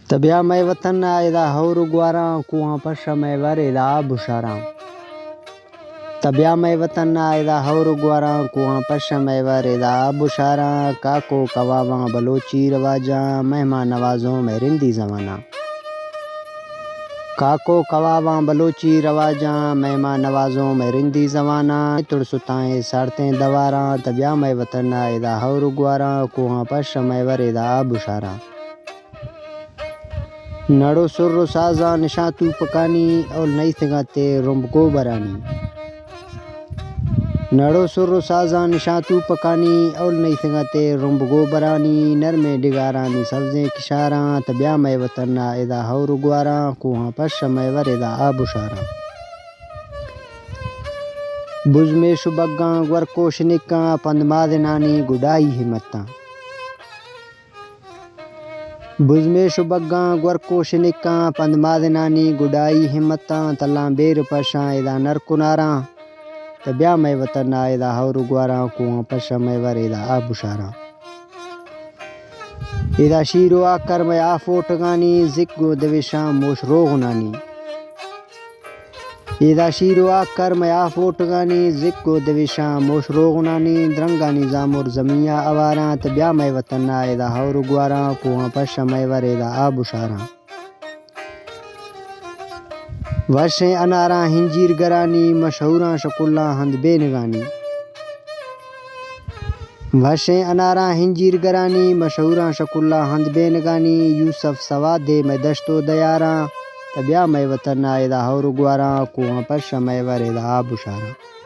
تبیا میں وطن ایدا ہور گواراں کوہاں پشا میں وریدا بشاراں تبیا میں وطن ایدا ہور گواراں کوہاں پشا میں وریدا بشاراں کاکو کواواں بلوچی رواجاں مہمان نوازوں میں رندی زمانہ کاکو کواواں بلوچی رواجاں مہمان نوازوں میں رندی زمانہ تڑ ستائیں ساڑتیں دواراں تبیا میں وطن ایدا ہور گواراں کوہاں پشا میں وریدا بشاراں نڑو سر و سازاں نشاں تو پکانی اول نئی تھگاتے رمب کو برانی نڑو سر و سازاں نشاں تو پکانی اول نئی تھگاتے رمب گو برانی نرمے ڈگارانی سبزیں کشاراں تبیا میں وطن ایدا ہور گواراں کوہاں پشا میں وریدا بشاراں بج میں شبگاں گورکو شنکاں پند مادنانی گڈائی ہمتاں بج میں شبگاں گورکو شنکاں پند مادنانی گڈائی ہمتاں تلاں بیر پشاں ایدا نر کناراں تبیا میں وطن ایدا ہور گواراں کوہاں پشا میں وریدا بشاراں ایدا شیرو آکر میں آفوٹگانی زگو دوشاں موش روغنانی ایدا شیرو آکر میں آفوٹگانی زگو دوشاں موش روغنانی درنگانی زامر زمیاں اواراں تبیا میں وطن ایدا ہور گواراں کوہاں پشا میں وریدا بشاراں وشیں اناراں ہنجیر گرانی مشہوراں شکلاں ہند بے نگانی وشیں اناراں ہنجیر گرانی مشہوراں شکلاں ہند بے نگانی یوسف سوادے میں دشت و دیاراں تبیا میں وطن ایدا ہور گواراں کوہاں پشا میں وریدا بشاراں